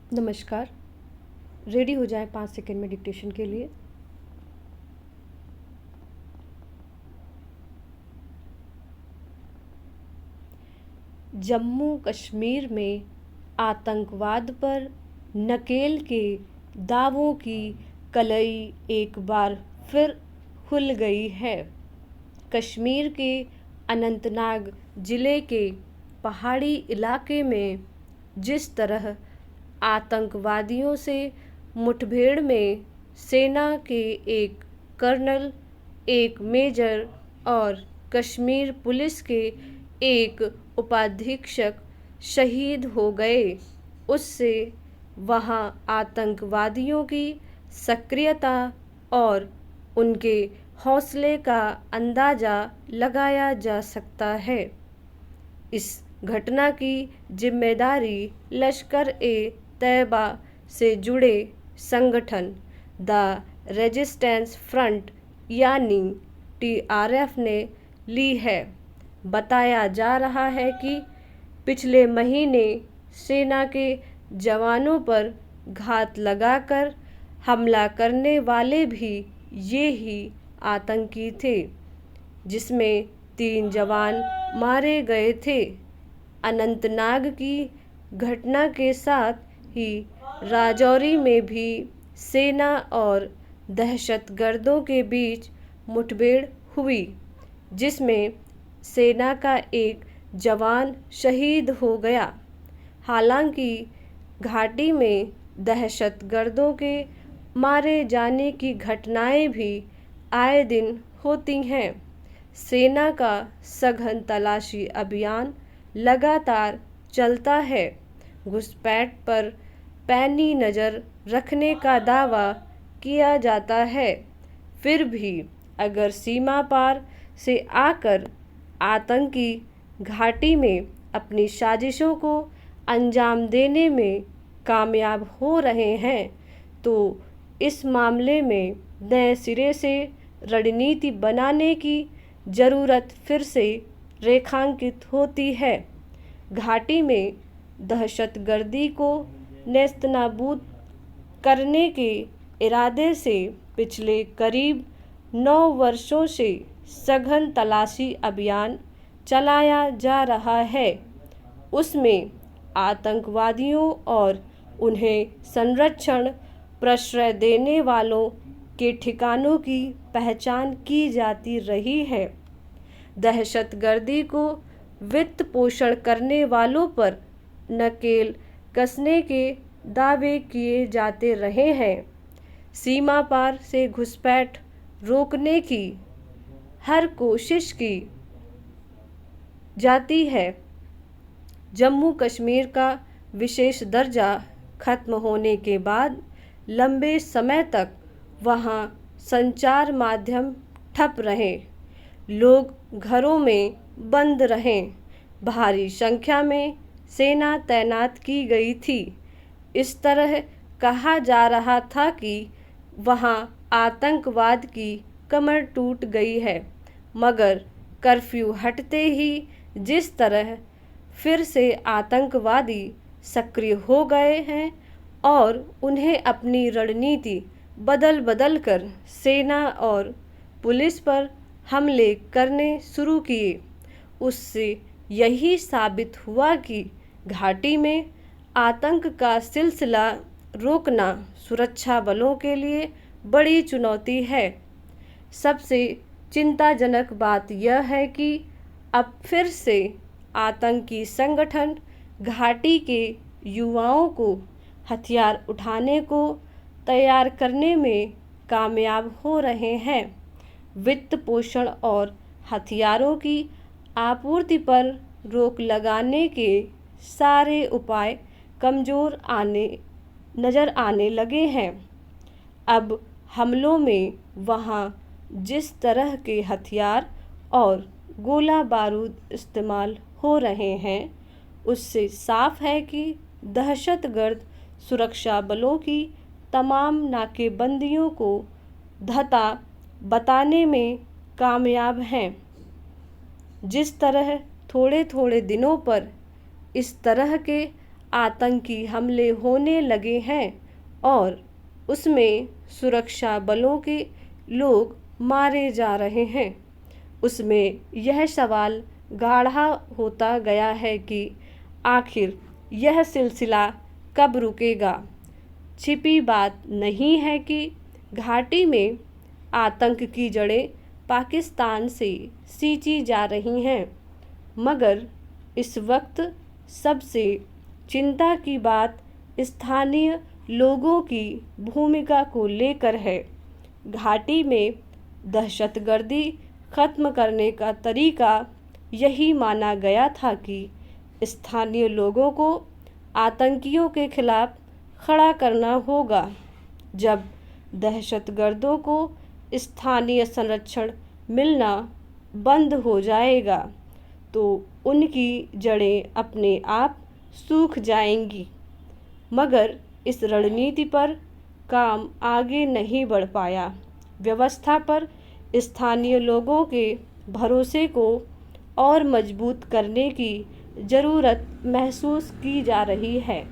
नमस्कार। रेडी हो जाएं 5 सेकंड में डिक्टेशन के लिए। जम्मू कश्मीर में आतंकवाद पर नकेल के दावों की कलई एक बार फिर खुल गई है। कश्मीर के अनंतनाग ज़िले के पहाड़ी इलाके में जिस तरह आतंकवादियों से मुठभेड़ में सेना के एक कर्नल, एक मेजर और कश्मीर पुलिस के एक उपाधीक्षक शहीद हो गए, उससे वहां आतंकवादियों की सक्रियता और उनके हौसले का अंदाज़ा लगाया जा सकता है। इस घटना की जिम्मेदारी लश्कर-ए-तैयबा से जुड़े संगठन द रेजिस्टेंस फ्रंट यानी TRF ने ली है। बताया जा रहा है कि पिछले महीने सेना के जवानों पर घात लगाकर हमला करने वाले भी ये ही आतंकी थे, जिसमें 3 जवान मारे गए थे। अनंतनाग की घटना के साथ ही राजौरी में भी सेना और दहशतगर्दों के बीच मुठभेड़ हुई, जिसमें सेना का एक जवान शहीद हो गया। हालांकि घाटी में दहशतगर्दों के मारे जाने की घटनाएं भी आए दिन होती हैं। सेना का सघन तलाशी अभियान लगातार चलता है। घुसपैठ पर पैनी नज़र रखने का दावा किया जाता है। फिर भी अगर सीमा पार से आकर आतंकी घाटी में अपनी साजिशों को अंजाम देने में कामयाब हो रहे हैं, तो इस मामले में नए सिरे से रणनीति बनाने की ज़रूरत फिर से रेखांकित होती है। घाटी में दहशतगर्दी को नेस्तनाबूद करने के इरादे से पिछले करीब 9 वर्षों से सघन तलाशी अभियान चलाया जा रहा है। उसमें आतंकवादियों और उन्हें संरक्षण प्रश्रय देने वालों के ठिकानों की पहचान की जाती रही है। दहशतगर्दी को वित्त पोषण करने वालों पर नकेल कसने के दावे किए जाते रहे हैं। सीमा पार से घुसपैठ रोकने की हर कोशिश की जाती है। जम्मू कश्मीर का विशेष दर्जा खत्म होने के बाद लंबे समय तक वहां संचार माध्यम ठप रहे, लोग घरों में बंद रहें, भारी संख्या में सेना तैनात की गई थी। इस तरह कहा जा रहा था कि वहां आतंकवाद की कमर टूट गई है, मगर कर्फ्यू हटते ही जिस तरह फिर से आतंकवादी सक्रिय हो गए हैं और उन्हें अपनी रणनीति बदल बदल कर सेना और पुलिस पर हमले करने शुरू किए, उससे यही साबित हुआ कि घाटी में आतंक का सिलसिला रोकना सुरक्षा बलों के लिए बड़ी चुनौती है। सबसे चिंताजनक बात यह है कि अब फिर से आतंकी संगठन घाटी के युवाओं को हथियार उठाने को तैयार करने में कामयाब हो रहे हैं। वित्त पोषण और हथियारों की आपूर्ति पर रोक लगाने के सारे उपाय कमज़ोर नज़र आने लगे हैं। अब हमलों में वहां जिस तरह के हथियार और गोला बारूद इस्तेमाल हो रहे हैं, उससे साफ है कि दहशतगर्द सुरक्षा बलों की तमाम नाकेबंदियों को धता बताने में कामयाब हैं। जिस तरह थोड़े थोड़े दिनों पर इस तरह के आतंकी हमले होने लगे हैं और उसमें सुरक्षा बलों के लोग मारे जा रहे हैं, उसमें यह सवाल गाढ़ा होता गया है कि आखिर यह सिलसिला कब रुकेगा। छिपी बात नहीं है कि घाटी में आतंक की जड़ें पाकिस्तान से सींची जा रही हैं, मगर इस वक्त सबसे चिंता की बात स्थानीय लोगों की भूमिका को लेकर है। घाटी में दहशतगर्दी खत्म करने का तरीका यही माना गया था कि स्थानीय लोगों को आतंकियों के खिलाफ खड़ा करना होगा। जब दहशतगर्दों को स्थानीय संरक्षण मिलना बंद हो जाएगा तो उनकी जड़ें अपने आप सूख जाएंगी, मगर इस रणनीति पर काम आगे नहीं बढ़ पाया। व्यवस्था पर स्थानीय लोगों के भरोसे को और मजबूत करने की ज़रूरत महसूस की जा रही है।